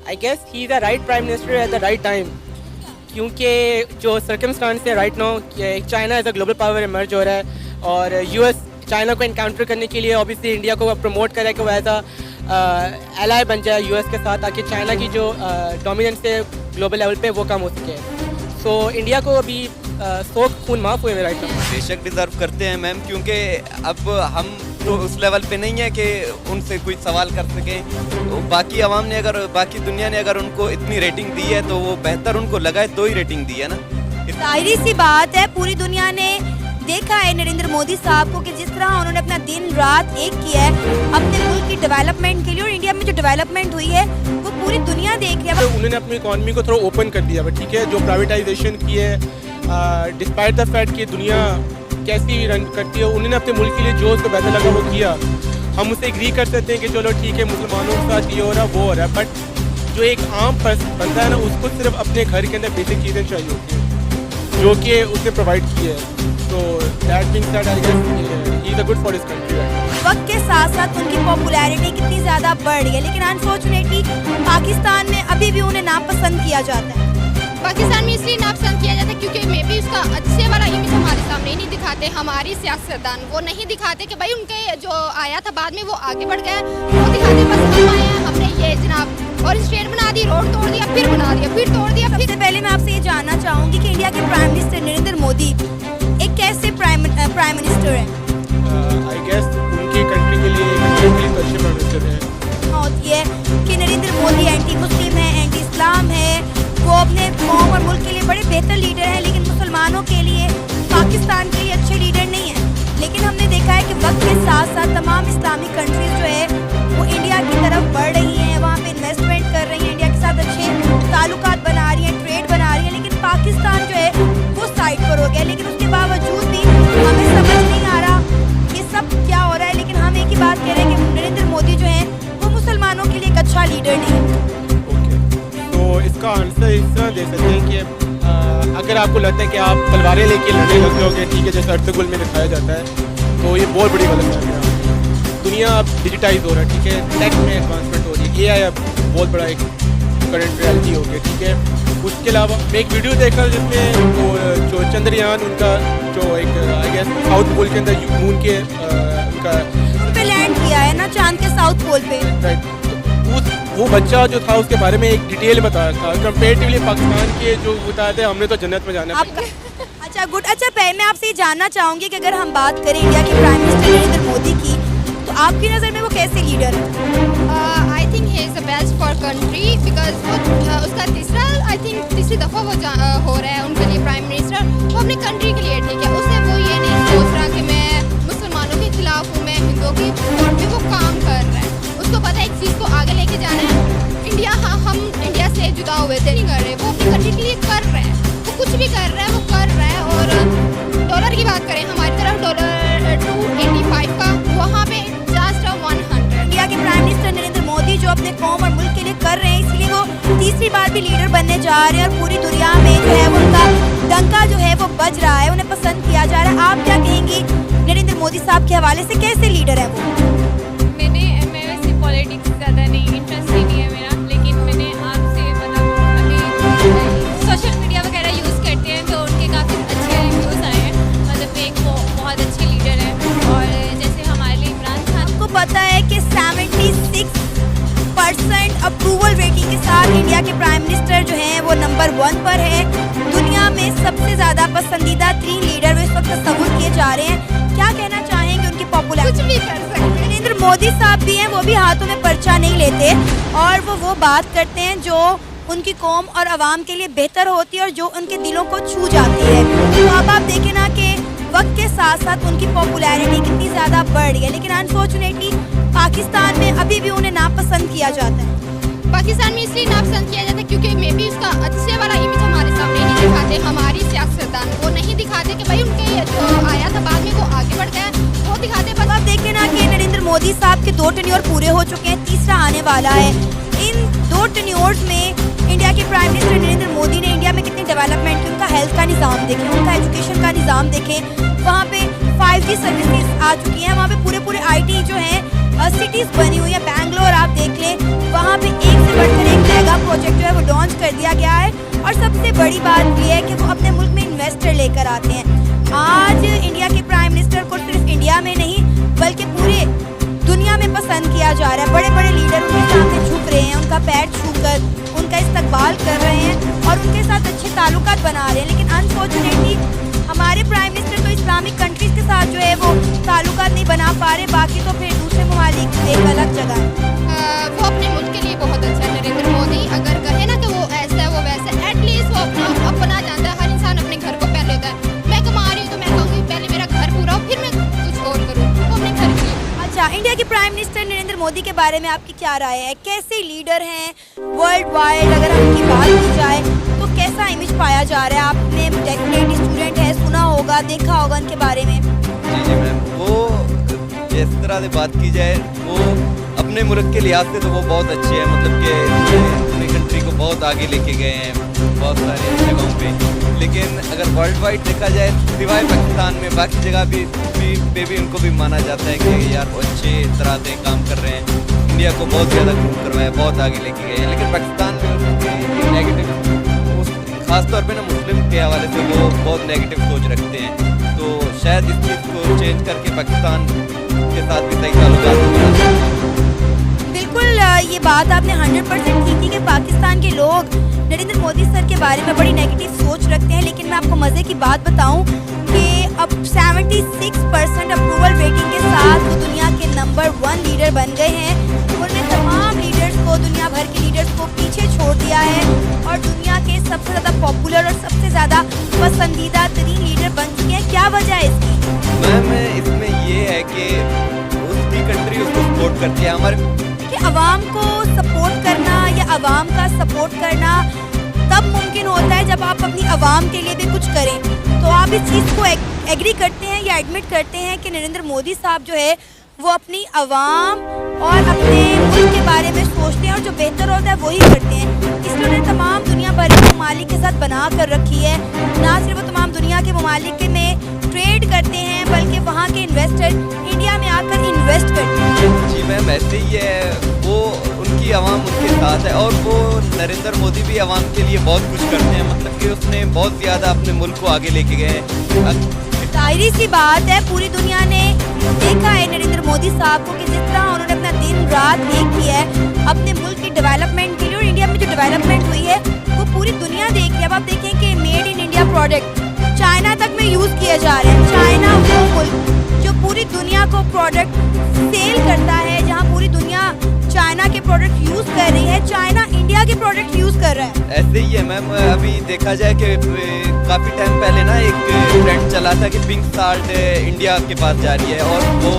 I guess he is the right prime minister at the right time, क्योंकि जो circumstance है right now, China as a global power emerge हो रहा है और यूएस चाइना को इनकाउंटर करने के लिए ऑब्वियसली इंडिया को प्रमोट करे कि वो एज अ एलाय बन जाए यूएस के साथ, ताकि चाइना की जो डोमिनेंस है ग्लोबल लेवल पे वो कम हो सके। सो इंडिया को अभी 100 खून माफ़ हुए राइट नाउ। बेशक डिज़र्व करते हैं मैम, क्योंकि अब हम तो उस लेवल पे नहीं है कि उनसे कोई सवाल कर सकें। तो बाकी आवाम ने अगर, बाकी दुनिया ने अगर उनको इतनी रेटिंग दी है तो वो बेहतर उनको लगा है तो ही रेटिंग दी है ना। जाहिर सी बात है, पूरी दुनिया ने देखा है नरेंद्र मोदी साहब को कि जिस तरह उन्होंने अपना दिन रात एक किया है अपने मुल्क की डेवलपमेंट के लिए, और इंडिया में जो डेवलपमेंट हुई है वो पूरी दुनिया देख रही है। तो उन्होंने अपनी इकॉनमी को थोड़ा ओपन कर दिया, ठीक है, जो प्राइवेटाइजेशन की है, डिस्पाइट द फैक्ट कि दुनिया कैसी रन करती है, उन्होंने अपने मुल्क के लिए जो उसको बेहतर लगा वो किया। हम उससे एग्री कर सकते हैं कि चलो ठीक है मुसलमानों के साथ ये हो रहा वो हो रहा है, बट जो एक आम बंदा है ना उसको सिर्फ अपने घर के अंदर बेसिक चीज़ें चाहिए होती हैं जो कि उसने प्रोवाइड की है। तो that means that I guess he is good for his country. वक्त के साथ साथ उनकी पॉपुलैरिटी कितनी ज़्यादा बढ़ रही है, लेकिन अनफॉर्चुनेटली पाकिस्तान में अभी भी उन्हें नापसंद किया जाता है। पाकिस्तान में इसलिए नापसंद किया जाता है क्योंकि मे भी उसका अच्छे वाला इमेज हमारे सामने नहीं दिखाते, हमारी सियासतदान वो नहीं दिखाते कि भाई उनके जो आया था बाद में वो आगे बढ़ गया, वो दिखाते बस हम आए हैं, हमने ये जनाब और स्ट्रेट बना दी, रोड तोड़ दिया, फिर बना दिया, फिर तोड़ दिया। सबसे पहले मैं आपसे ये जानना चाहूँगी कि इंडिया के प्राइम मिनिस्टर नरेंद्र मोदी एक कैसे प्राइम मिनिस्टर है? आई गेस उनकी कंट्री के लिए अच्छे प्राइम मिनिस्टर है। होती है कि नरेंद्र मोदी एंटी मुस्लिम है, एंटी इस्लाम है, वो अपने कौम और मुल्क के लिए बड़े बेहतर लीडर हैं, लेकिन मुसलमानों के लिए, पाकिस्तान के लिए अच्छे लीडर नहीं हैं। लेकिन हमने देखा है कि वक्त के साथ साथ तमाम इस्लामिक कंट्रीज जो है वो इंडिया की तरफ बढ़ रही हैं, वहाँ पे इन्वेस्टमेंट कर रही हैं, इंडिया के साथ अच्छे ताल्लुकात बना रही हैं, ट्रेड बना रही हैं, लेकिन पाकिस्तान जो है वो साइड पर हो गया। लेकिन उसके बावजूद भी हमें समझ नहीं आ रहा ये सब क्या हो रहा है, लेकिन हम एक ही बात कह रहे हैं कि नरेंद्र मोदी जो है वो मुसलमानों के लिए एक अच्छा लीडर नहीं है। तो इसका आंसर इस तरह दे सकते हैं कि अगर आपको लगता है कि आप तलवारें लेके लड़ने लग जाओगे, ठीक है, जैसे अर्तुगरुल में दिखाया जाता है, तो ये बहुत बड़ी गलत बात है। दुनिया अब डिजिटाइज हो रहा है, ठीक है, टेक में एडवांसमेंट हो रही है, एआई अब बहुत बड़ा एक करंट रियलिटी हो गया, ठीक है। उसके अलावा मैं एक वीडियो देखा जिसमें वो जो चंद्रयान उनका जो एक आई गेस साउथ पोल के अंदर मून के उनका पे लैंड किया है ना, चांद के साउथ पोल पे, राइट, वो बच्चा जो था उसके बारे में एक डिटेल बताया था कंपेरेटिवली पाकिस्तान के जो बताए थे हमने तो जन्नत में जाना है। अच्छा गुड। अच्छा पहले मैं आपसे ये जानना चाहूँगी कि अगर हम बात करें इंडिया के प्राइम मिनिस्टर नरेंद्र मोदी की, तो आपकी नज़र में वो कैसे लीडर है? I think he is the best for country because उसका तीसरी दफ़ा वो हो रहा है उनके लिए प्राइम मिनिस्टर। वो अपनी कंट्री के लिए ठीक है, उससे वो ये नहीं सोच रहा कि मैं मुसलमानों के खिलाफ हूँ, मैं हिंदुओं की तौर पर वो काम कर रहा है। उसको पता है एक चीज़ को आगे लेके जाना है। इंडिया, हम इंडिया से जुदा हुए थे, नहीं कर रहे, वो अपनी कंट्री के लिए कर रहे हैं, वो कुछ भी कर रहा है, वो कर रहा है। और डॉलर की बात करें, हमारी तरफ डॉलर 285 का, वहाँ पे जस्ट 100। इंडिया के प्राइम मिनिस्टर नरेंद्र मोदी जो अपने कौम और मुल्क के लिए कर रहे हैं, इसलिए वो तीसरी बार भी लीडर बनने जा रहे हैं और पूरी दुनिया में जो है उनका डंका जो है वो बज रहा है, उन्हें पसंद किया जा रहा है। आप क्या कहेंगी नरेंद्र मोदी साहब के हवाले से, कैसे लीडर है वो? पॉलिटिक्स ज़्यादा नहीं, इंटरेस्ट ही नहीं है मेरा, लेकिन मैंने आपसे मतलब अभी सोशल मीडिया वगैरह यूज़ करते हैं तो उनके काफ़ी अच्छे रिव्यूज़ आए हैं, मतलब एक वो बहुत अच्छे लीडर हैं। और जैसे हमारे लिए इमरान खान, आपको पता है कि 76% अप्रूवल रेटिंग के साथ इंडिया के प्राइम मिनिस्टर जो हैं वो नंबर 1 पर है। दुनिया में सबसे ज़्यादा पसंदीदा 3 लीडर इस वक्त तस्वुर किए जा रहे हैं। क्या कहना चाहेंगे उनकी पॉपुलैरिटी? कुछ भी कर सकते हैं। नरेंद्र मोदी साहब भी हैं, वो भी हाथों में पर्चा नहीं लेते और वो बात करते हैं जो उनकी कौम और आवाम के लिए बेहतर होती है और जो उनके दिलों को छू जाती है। तो अब आप देखें ना कि वक्त के साथ साथ उनकी पॉपुलैरिटी कितनी ज़्यादा बढ़ रही है, लेकिन अनफॉर्चुनेटली पाकिस्तान में अभी भी उन्हें नापसंद किया जाता है। पाकिस्तान में इसलिए नापसंद किया जाता है क्योंकि मे भी उसका अच्छे वाला इमेज हमारे सामने नहीं दिखाते, हमारी सियासतदान वो नहीं दिखाते कि भाई उनके जो आया था बाद में वो आगे बढ़ गया, वो दिखाते। बस आप देखें ना कि नरेंद्र मोदी साहब के 2 टेन्योर पूरे हो चुके हैं, तीसरा आने वाला है। इन 2 टेन्योर्स में इंडिया के प्राइम मिनिस्टर नरेंद्र मोदी ने इंडिया में कितनी डेवलपमेंट की, उनका हेल्थ का निज़ाम देखें, उनका एजुकेशन का निज़ाम देखें, वहाँ पे 5G सर्विसेज आ चुकी हैं, वहाँ पे पूरे IT जो हैं सिटीज़ बनी हुई है। बैंगलोर आप देख लें, वहाँ पे एक से बढ़कर एक मेगा कि वो अपने मुल्क में इन्वेस्टर लेकर आते हैं। आज इंडिया के प्राइम मिनिस्टर को सिर्फ इंडिया में नहीं बल्कि पूरे दुनिया में पसंद किया जा रहा है। बड़े बड़े लीडर उनके सामने झुक रहे हैं, उनका पैर छूकर उनका इस्तकबाल कर रहे हैं और उनके साथ अच्छे ताल्लुकात बना रहे हैं। लेकिन अनफॉर्चुनेटली हमारे प्राइम मिनिस्टर तो इस्लामिक कंट्रीज के साथ जो है वो ताल्लुकात नहीं बना पा रहे, बाकी तो फिर दूसरे ममालिक एक अलग जगह है। वो अपने मुल्क के लिए बहुत अच्छा है नरेंद्र मोदी। अगर कहे ना कि वो ऐसा है वो वैसा है, एटलीस्ट वो अपना जानता है। हर इंसान अपने घर को पहले होता है। मैं कमा रही हूँ तो मैं कहूँगी पहले मेरा घर पूरा हो फिर मैं कुछ और करूँ, वो अपने घर के लिए। अच्छा, इंडिया के प्राइम मिनिस्टर नरेंद्र मोदी के बारे में आपकी क्या राय है? कैसे लीडर हैं वर्ल्ड वाइड? अगर उनकी बात की जाए तो कैसा इमेज पाया जा रहा है? आपने डेफिनेटली स्टूडेंट है, सुना होगा, देखा होगा उनके बारे में। जी जी मैम, वो जिस तरह से बात की जाए वो अपने मुल्क के लिहाज से तो वो बहुत अच्छे हैं, मतलब कि अपनी कंट्री को बहुत आगे लेके गए हैं बहुत सारी जगहों पे। लेकिन अगर वर्ल्ड वाइड देखा जाए सिवाय पाकिस्तान में बाकी जगह भी उनको भी माना जाता है कि यार वो अच्छे तरह से काम कर रहे हैं, इंडिया को बहुत ज़्यादा ग्रो करवाया, बहुत आगे लेके गए हैं। लेकिन पाकिस्तान में उनकी नेगेटिव खासतौर पे ना मुस्लिम के हवाले से वो बहुत नेगेटिव सोच रखते हैं। तो शायद इस चीज़ को चेंज करके पाकिस्तान के साथ भी सही ताल्लुकात। बिल्कुल, ये बात आपने 100% की थी कि पाकिस्तान के लोग नरेंद्र मोदी सर के बारे में बड़ी नेगेटिव सोच रखते हैं। लेकिन मैं आपको मज़े की बात बताऊं कि अब 76% अप्रूवल रेटिंग के साथ वो दुनिया के नंबर 1 लीडर बन गए हैं। उन्होंने तमाम लीडर्स को, दुनिया भर के लीडर्स को पीछे छोड़ दिया है और दुनिया के सबसे ज़्यादा पॉपुलर और सबसे ज़्यादा पसंदीदा तरीन लीडर बन चुके हैं। क्या वजह है इसकी? मैम इसमें ये है कि उसकी कंट्री उसको सपोर्ट करती है। हमारे कि अवाम को सपोर्ट करना या अवाम का सपोर्ट करना तब मुमकिन होता है जब आप अपनी अवाम के लिए भी कुछ करें। तो आप इस चीज़ को एग्री करते हैं या एडमिट करते हैं कि नरेंद्र मोदी साहब जो है वो अपनी अवाम और अपने मुल्क के बारे में सोचते हैं और जो बेहतर होता है वही करते हैं। इसलिए उन्होंने तमाम दुनिया भर के ममालिक के साथ बना कर रखी है। ना सिर्फ वो तमाम दुनिया के ममालिक में ट्रेड करते हैं बल्कि वहाँ के इन्वेस्टर इंडिया में आकर इन्वेस्ट करते हैं। जी मैम ऐसे ही है, वो उनकी आवाम उनके साथ है और वो नरेंद्र मोदी भी आवाम के लिए बहुत कुछ करते हैं। मतलब कि उसने बहुत ज़्यादा अपने मुल्क को आगे लेके गए हैं। जाहिर सी बात है, पूरी दुनिया ने देखा है नरेंद्र मोदी साहब को कि जिस तरह उन्होंने अपना दिन रात एक किया है अपने मुल्क की डेवलपमेंट के लिए। और इंडिया में जो डेवलपमेंट हुई है वो पूरी दुनिया देख रही है। अब आप देखें कि made in India product China तक में यूज़ किए जा रहे हैं। चाइना वो मुल्क जो पूरी दुनिया को प्रोडक्ट सेल करता है, जहाँ पूरी दुनिया चाइना के प्रोडक्ट यूज़ कर रही है, चाइना इंडिया के प्रोडक्ट यूज़ कर रहा है। ऐसे ही है मैम, अभी देखा जाए कि काफ़ी टाइम पहले ना एक ट्रेंड चला था कि पिंक साल्ट इंडिया के पास जा रही है और वो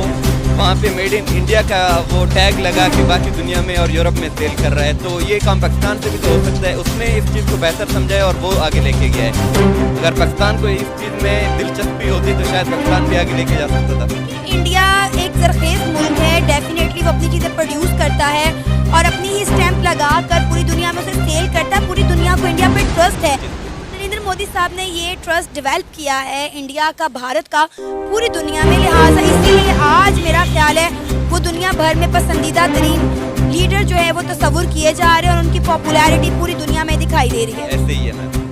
वहाँ पे मेड इन इंडिया का वो टैग लगा के बाकी दुनिया में और यूरोप में सेल कर रहा है। तो ये काम पाकिस्तान से भी तो हो सकता है। उसने इस चीज़ को बेहतर समझा है और वो आगे लेके गया है। अगर पाकिस्तान को इस चीज़ में दिलचस्पी होती तो शायद पाकिस्तान भी आगे लेके जा सकता था। इंडिया एक ज़रखेज़ मुल्क है, डेफिनेटली वो अपनी चीज़ें प्रोड्यूस करता है और अपनी ही स्टैंप लगा कर पूरी दुनिया में उसे सेल करता है। पूरी दुनिया को इंडिया पे ट्रस्ट है। नरेंद्र मोदी साहब ने ये ट्रस्ट डेवलप किया है इंडिया का, भारत का, पूरी दुनिया में। लिहाजा इसीलिए आज मेरा ख्याल है वो दुनिया भर में पसंदीदा तरीन लीडर जो है वो तस्वुर किए जा रहे हैं और उनकी पॉपुलैरिटी पूरी दुनिया में दिखाई दे रही है। ऐसे ही है मैम।